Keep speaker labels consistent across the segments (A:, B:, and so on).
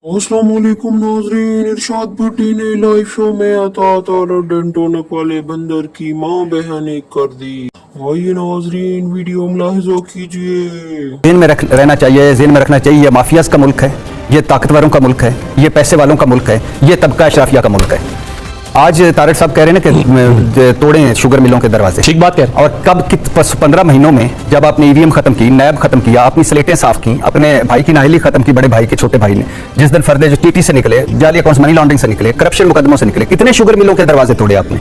A: अस्सलामुअलैकुम नाज़रीन, इरशाद भट्टी ने लाइव शो में अतात और डेंटोनक वाले बंदर की माँ बहन एक कर दी। आइए नाज़रीन, वीडियो मुलाहिज़ा कीजिए।
B: जेन में रहना चाहिए, जेन में रखना चाहिए। ये माफियाज का मुल्क है, ये ताकतवरों का मुल्क है, ये पैसे वालों का मुल्क है, ये तबका अशराफिया का मुल्क है। आज तारक साहब कह रहे हैं कि तोड़े शुगर मिलों के दरवाजे, ठीक बात है। और कब 15 महीनों में जब आपने ईवीएम खत्म की, नैब खत्म किया, अपनी स्लेटें साफ की, अपने भाई की नाहली खत्म की, बड़े भाई के छोटे भाई ने, जिस दिन फर्दे जो टीटी से निकले, जाली अकाउंट्स मनी लॉन्ड्रिंग से निकले, करप्शन मुकदमों से निकले, कितने शुगर मिलों के दरवाजे तोड़े आपने।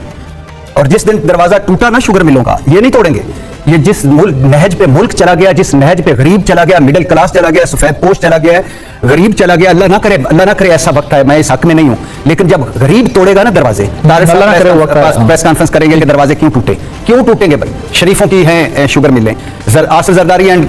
B: और जिस दिन दरवाजा टूटा ना शुगर मिलों का, ये नहीं तोड़ेंगे। ये जिस नहज पे मुल्क चला गया, जिस नहज पे गरीब चला गया, मिडिल क्लास चला गया, सफेद पोश चला गया, गरीब चला गया, अल्लाह ना करे ऐसा वक्त है, मैं इस हक में नहीं हूं, लेकिन जब गरीब तोड़ेगा ना दरवाजे, प्रेस कॉन्फ्रेंस करेंगे कि दरवाजे क्यों टूटेंगे भाई। शरीफों की हैं शुगर मिलें, आसिफ जरदारी एंड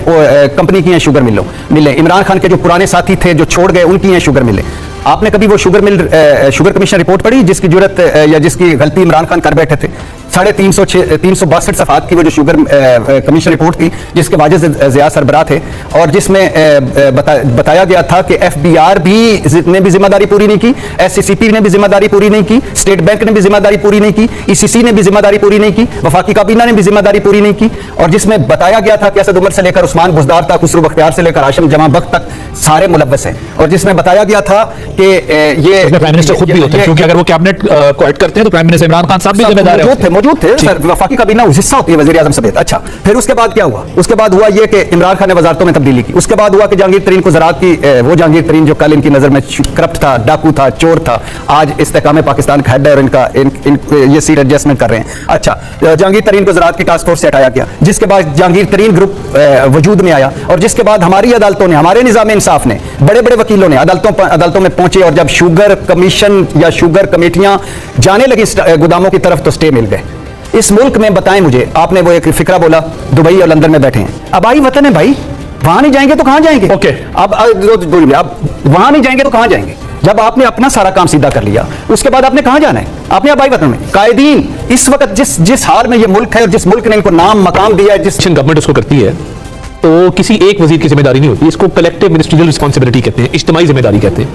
B: कंपनी की हैं शुगर मिलें, इमरान खान के जो पुराने साथी थे जो छोड़ गए, उनकी हैं शुगर मिलें। आपने कभी वो शुगर कमीशन रिपोर्ट पढ़ी जिसकी जरूरत या जिसकी गलती इमरान खान कर बैठे थे? 362 सफ़ात की वो जो शुगर कमीशन रिपोर्ट थी, जिसके वाजिद ज़िया सरबराह थे, और जिसमें बताया गया था कि एफबीआर ने भी जिम्मेदारी पूरी नहीं की, एससीसीपी ने भी जिम्मेदारी पूरी नहीं की, स्टेट बैंक ने भी जिम्मेदारी पूरी नहीं की, ईसीसी ने भी जिम्मेदारी पूरी नहीं की, वफाकी काबीना ने भी जिम्मेदारी पूरी नहीं की, और जिसमें बताया गया था कि असद उमर से लेकर उस्मान बुज़दार तक, खुसरो बख्तियार से लेकर हाशिम जमा बख्त तक सारे मुलव्वस हैं, और जिसमें बताया गया था कि ये
C: प्राइम मिनिस्टर खुद भी होते हैं, क्योंकि अगर वो कैबिनेट को ऐड करते हैं तो प्राइम मिनिस्टर इमरान खान साहब भी जिम्मेदार मौजूद थे।
B: वफाकी काबीना हिस्सा होती है वज़ीर आज़म समेत। अच्छा, फिर उसके बाद क्या हुआ? उसके बाद हुआ ये कि इमरान खान ने वजारतों में तब्दीली की। उसके बाद हुआ कि जहांगीर तरीन को ज़राअत की, वो जहांगीर तरीन जो कल इनकी नज़र में करप्ट था, डाकू था, चोर था, आज इस्तेकाम पाकिस्तान का हेड है और इनका ये सीट एडजस्टमेंट कर रहे हैं। अच्छा, जहांगीर तरीन को ज़राअत की टास्क फोर्स से हटाया गया, जिसके बाद जहांगीर तरीन ग्रुप वजूद में आया, और जिसके बाद हमारी अदालतों ने, हमारे निज़ाम इंसाफ ने, बड़े बड़े वकीलों ने अदालतों में पहुंचे, और जब शुगर कमीशन या शुगर कमेटियां जाने लगी गोदामों की तरफ, तो स्टे मिल गए। इस मुल्क में बताएं मुझे, आपने वो एक फिक्रा बोला, दुबई और लंदन में बैठे हैं, अब आई वतन है भाई, वहां नहीं जाएंगे तो कहां जाएंगे? ओके, अब वहां नहीं जाएंगे तो कहां जाएंगे? जब आपने अपना सारा काम सीधा कर लिया, उसके बाद आपने कहां जाना है? आपने अब आई वतन में कायदीन, इस वक्त जिस हाल में ये मुल्क है, और जिस मुल्क ने इनको नाम मकाम दिया है, जिस
C: गवर्नमेंट उसको करती है, तो किसी एक वजीर की जिम्मेदारी नहीं होती, इसको कलेक्टिव मिनिस्ट्रियल रिस्पॉन्सिबिलिटी कहते हैं, इज्तिमाई जिम्मेदारी कहते हैं।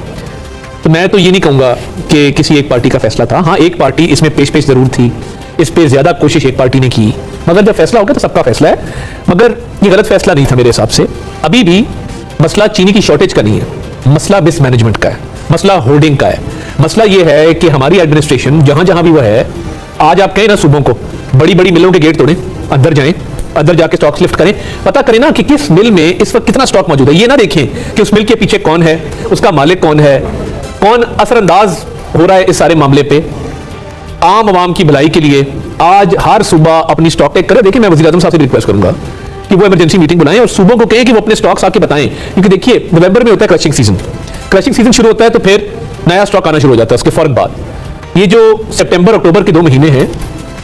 C: तो मैं तो ये नहीं कहूंगा कि किसी एक पार्टी का फैसला था। हाँ, एक पार्टी इसमें पेश जरूर थी, इस पे ज्यादा कोशिश एक पार्टी ने की, मगर जब फैसला हो गया तो सबका फैसला है। मगर ये गलत फैसला नहीं था मेरे हिसाब से। अभी भी मसला चीनी की शॉर्टेज का नहीं है, मसला मिसमैनेजमेंट का है, मसला होर्डिंग का है। मसला ये है कि हमारी एडमिनिस्ट्रेशन जहां जहां भी वह है, आज आप कहें ना सूबों को बड़ी बड़ी मिलों के गेट तोड़ें, अंदर जाएं, अंदर जाके स्टॉक लिफ्ट करें, पता करें ना कि किस मिल में इस वक्त कितना स्टॉक मौजूद है। ये ना देखें कि उस मिल के पीछे कौन है, उसका मालिक कौन है, कौन असरअंदाज हो रहा है इस सारे मामले पे। आम आवाम की भलाई के लिए आज हर सूबा अपनी स्टॉक टेक करे। देखिए, मैं वज़ीर आज़म साहब से रिक्वेस्ट करूंगा कि वो इमरजेंसी मीटिंग बुलाएं और सूबों को कहें कि वो अपने स्टॉक्स आके बताएं, क्योंकि देखिए नवंबर में होता है क्रशिंग सीजन शुरू होता है, तो फिर नया स्टॉक आना शुरू हो जाता है उसके फौरन बाद। ये जो सितंबर अक्टूबर के 2 महीने हैं,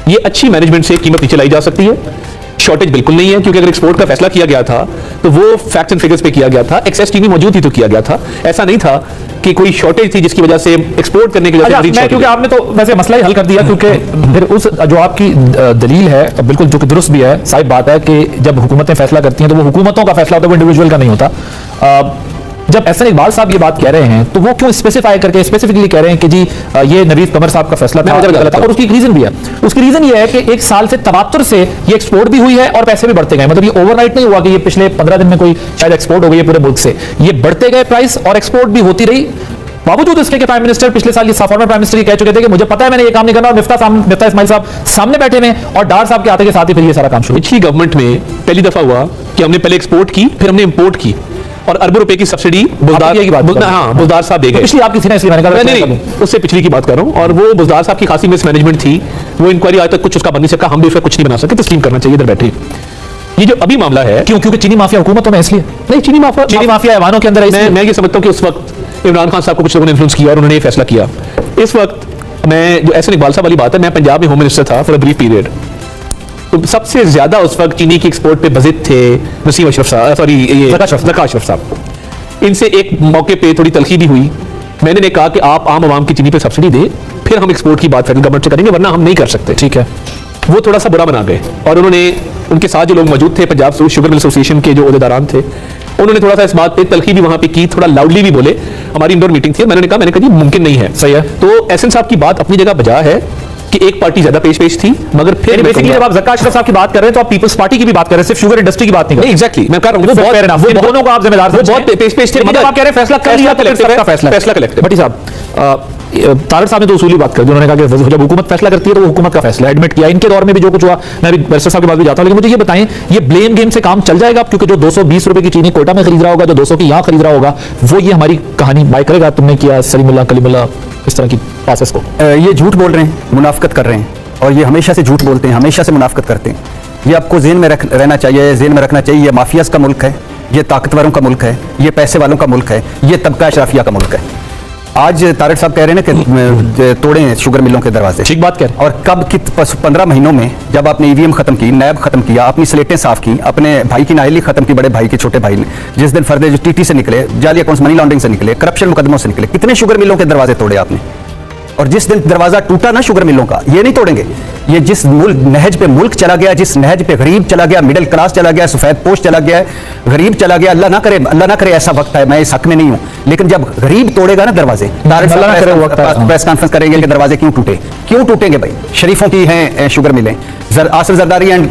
C: ये अच्छी मैनेजमेंट से कीमत नीचे लाई जा सकती है। शॉर्टेज बिल्कुल नहीं है, क्योंकि अगर एक्सपोर्ट का फैसला किया गया था तो वो फैक्ट्स एंड फिगर्स पे किया गया था, एक्सेस चीनी मौजूद थी तो किया गया था। ऐसा नहीं था कि कोई शॉर्टेज थी जिसकी वजह से एक्सपोर्ट करने की वजह से।
D: क्योंकि आपने तो वैसे मसला ही हल कर दिया, क्योंकि फिर उस जो आपकी दलील है बिल्कुल जो कि दुरुस्त भी है, साहिब बात है कि जब हुकूमतें फैसला करती हैं तो वो हुकूमतों का फैसला होता है, वो इंडिविजुअल का नहीं होता। जब एहसन इकबाल साहब ये बात कह रहे हैं तो वो क्यों स्पेसिफाई करके स्पेसिफिकली कह रहे हैं कि जी ये नवीद कमर साहब का फैसला था, गलत था? और उसकी रीजन भी है। उसकी रीजन ये है कि एक साल से तवातुर से ये एक्सपोर्ट भी हुई है और पैसे भी बढ़ते गए। मतलब ये ओवरनाइट नहीं हुआ कि ये पिछले 15 दिन में कोई शायद एक्सपोर्ट हो गई है पूरे मुल्क से, ये बढ़ते गए प्राइस और एक्सपोर्ट भी होती रही। बावजूद इसके कि प्राइम मिनिस्टर पिछले साल ये फॉर्मर प्राइम मिनिस्टर कह चुके थे कि मुझे पता है मैंने ये काम नहीं करना, और मिफ्ता इस्माइल साहब सामने बैठे में और डार साहब के आते के साथ ही फिर ये सारा काम शुरू।
C: पिछली गवर्नमेंट में पहली दफा हुआ कि हमने पहले एक्सपोर्ट की, फिर हमने इंपोर्ट की, और अरबों रुपए की सब्सिडी बुज़दार साहब दे गए।
D: पिछली आपकी थी ना, इसलिए मैंने कहा
C: नहीं, उससे पिछली की बात कर रहा हूं। और वो बुज़दार साहब की खासी मिसमैनेजमेंट थी, वो इंक्वायरी आज तक कुछ उसका बन नहीं सका, हम भी उसका कुछ नहीं बना सके, तस्लीम करना चाहिए इधर बैठे। ये जो अभी मामला है,
D: क्योंकि चीनी माफिया हुकूमतों में, इसलिए
C: नहीं, चीनी माफिया
D: ऐवानों के अंदर।
C: मैं ये समझता हूं कि उस वक्त इमरान खान साहब को कुछ लोगों ने इन्फ्लुएंस किया और उन्होंने ये फैसला किया। इस वक्त मैं जो एहसन इकबाल साहब वाली बात है, मैं पंजाब में होम मिनिस्टर था फॉर अ ब्रीफ पीरियड, तो सबसे ज्यादा उस वक्त चीनी की एक्सपोर्ट पे बजित थे नसीम अशरफ साहब, सॉरी ये ज़का अशरफ साहब। इनसे एक मौके पे थोड़ी तलखी भी हुई। मैंने ने कहा कि आप आम आवाम की चीनी पे सब्सिडी दें, फिर हम एक्सपोर्ट की बात फेडरल गवर्नमेंट से करेंगे, वरना हम नहीं कर सकते।
D: ठीक है,
C: वो थोड़ा सा बुरा बना गए, और उन्होंने, उनके साथ जो लोग मौजूद थे पंजाब शुगर मिल एसोसिएशन के जो ओहदेदारान थे, उन्होंने थोड़ा सा इस बात पे तलखी भी वहां पे की, थोड़ा लाउडली भी बोले। हमारी इंडोर मीटिंग थी, मैंने कहा जी मुमकिन नहीं है।
D: सही है।
C: तो एहसन साहब की बात अपनी जगह बजा है कि एक पार्टी ज्यादा पेश थी, मगर फिर मैं
D: बेसिकली
C: कहूंगा-
D: जब आप ज़क्का अशरफ साहब की बात कर रहे हैं तो आप पीपल्स पार्टी की भी बात कर रहे हैं, सिर्फ शुगर इंडस्ट्री की बात नहीं कर रहे।
C: एग्जैक्टली मैं कह रहा हूं वो
D: Fair enough, वो दोनों को आप जिम्मेदार
C: वो
D: समझें।
C: बहुत पेश थे,
D: लेकिन
C: मगर
D: जब आप कह रहे हैं फैसला कर लिया तो फिर सबका फैसला है।
C: फैसला कलेक्टिव।
D: भट्टी साहब, तारड़ साहब ने तो उसूली बात कर दी, उन्होंने कहा कि जब हुकूमत फैसला करती है तो वो हुकूमत का फैसला एडमिट किया। इनके दौर में भी जो कुछ हुआ, मैं भी बैरिस्टर साहब के पास भी जाता हूं, लेकिन मुझे ये बताएं, ये ब्लेम गेम से काम चल जाएगा? क्योंकि जो 220 रुपए की चीनी कोयटा में खरीद रहा होगा, जो 200 की यहां खरीद रहा होगा, वो ये हमारी कहानी बाय करेगा, तुमने किया सलीमुल्लाह कलीमुल्लाह इस तरह की प्रोसेस को।
B: ये झूठ बोल रहे हैं, मुनाफकत कर रहे हैं, और ये हमेशा से झूठ बोलते हैं, हमेशा से मुनाफकत करते हैं। ये आपको ज़हन में रहना चाहिए, ज़हन में रखना चाहिए। ये माफियाज का मुल्क है, ये ताकतवरों का मुल्क है, ये पैसे वालों का मुल्क है, ये तबका अशराफिया का मुल्क है। आज तारड़ साहब कह रहे हैं ना कि तोड़े शुगर मिलों के दरवाजे।
D: ठीक बात कह रहे हैं।
B: और कब 15 महीनों में जब आपने ईवीएम खत्म की, नैब खत्म किया, अपनी स्लेटें साफ की, अपने भाई की नाअहली खत्म की, बड़े भाई के छोटे भाई ने, जिस दिन फर्दे जो टीटी से निकले, जाली अकाउंट्स मनी लॉन्ड्रिंग से निकले, करप्शन मुकदमों से निकले, कितने शुगर मिलों के दरवाजे तोड़े आपने। और जिस दिन दरवाजा टूटा ना शुगर मिलों का, ये नहीं तोड़ेंगे। ये जिस नहज पे मुल्क चला गया, जिस नहज पे गरीब चला गया, मिडिल क्लास चला गया, सफेद पोश चला गया है, गरीब चला गया, अल्लाह ना करे ऐसा वक्त है, मैं इस हक में नहीं हूं, लेकिन जब गरीब तोड़ेगा ना दरवाजे,
D: अल्लाह ना करे वो वक्त है।
B: प्रेस कॉन्फ्रेंस करेंगे कि दरवाजे क्यों टूटे, क्यों टूटेंगे भाई। शरीफों की हैं शुगर मिलें, आसिफ जरदारी एंड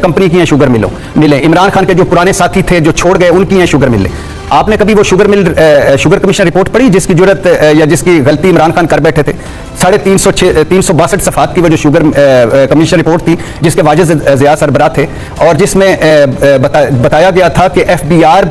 B: कंपनी की हैं शुगर मिलें, इमरान खान के जो पुराने साथी थे जो छोड़ गए, उनकी हैं शुगर मिलें। आपने कभी वो शुगर कमीशन रिपोर्ट पढ़ी जिसकी जरूरत या जिसकी गलती इमरान खान कर बैठे थे? 362 सफ़ात की वो जो शुगर कमीशन रिपोर्ट थी, जिसके वाजिद ज़िया सरबराह थे, और जिसमें बताया गया था कि FBR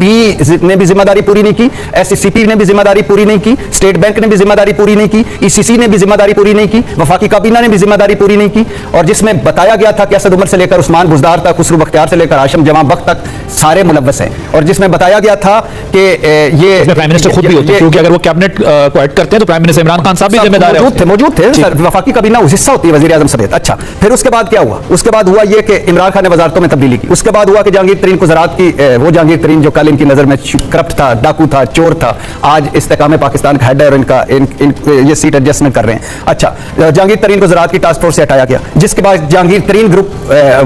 B: ने भी जिम्मेदारी पूरी नहीं की, SCCP ने भी जिम्मेदारी पूरी नहीं की, स्टेट बैंक ने भी जिम्मेदारी पूरी नहीं की, ECC ने भी जिम्मेदारी पूरी नहीं की, वफाकी काबीना ने भी जिम्मेदारी पूरी नहीं की, और जिसमें बताया गया था कि असद उमर से लेकर उस्मान बुज़दार तक, खुसरू बख्तियार से लेकर हाशिम जमां बख्त तक सारे मुलव्वस हैं, और जिसमें बताया गया था कि ये
D: प्राइम मिनिस्टर खुद भी होते हैं, क्योंकि अगर वो कैबिनेट को ऐड करते हैं तो प्राइम मिनिस्टर इमरान खान साहब भी जिम्मेदार है।
B: मौजूद थे सर, वफाकी काबीना उस हिस्सा होती है वज़ीर आज़म समेत। अच्छा, फिर उसके बाद क्या हुआ? उसके बाद हुआ ये कि इमरान खान ने वजारतों में तब्दीली की। उसके बाद हुआ कि जहांगीर तरीन को ज़राअत की, वो जहांगीर तरीन जो कल इनकी नज़र में करप्ट था, डाकू था, चोर था, आज इस्तेकाम पाकिस्तान का हेड है, और इनका ये सीट एडजस्टमेंट कर रहे हैं। अच्छा, जहांगीर तरीन को ज़राअत की टास्क फोर्स से हटाया गया, जिसके बाद जहांगीर तरीन ग्रुप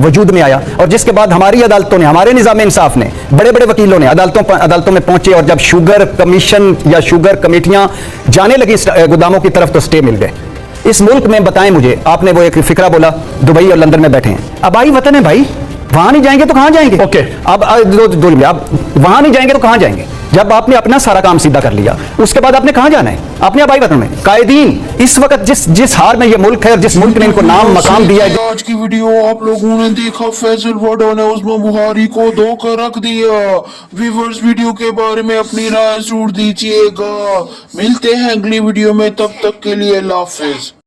B: वजूद में आया, और जिसके बाद हमारी अदालतों ने, हमारे निज़ाम इंसाफ ने, बड़े बड़े वकीलों ने अदालतों में पहुंचे, और जब शुगर कमीशन या शुगर कमेटियां जाने लगी गोदामों की तरफ, तो स्टे मिल गए। इस मुल्क में बताएं मुझे, आपने वो एक फिक्रा बोला, दुबई और लंदन में बैठे हैं, अब आई वतन है भाई, वहां नहीं जाएंगे तो कहां जाएंगे?
D: ओके।
B: अब आप वहां नहीं जाएंगे तो कहां जाएंगे? जब आपने अपना सारा काम सीधा कर लिया, उसके बाद आपने कहां जाना है? आपने अब आई वतन में कायदीन, इस वक्त जिस हार में ये मुल्क है, और जिस मुल्क ने इनको नाम मकाम दिया है।
A: आज की वीडियो आप लोगों ने देखा, फैसल वाडा ने उस्मा बुहारी को धोखा रख दिया। व्यूअर्स, वीडियो के बारे में अपनी राय जरूर दीजिएगा। मिलते हैं अगली वीडियो में, तब तक के लिए अल्लाह हाफिज।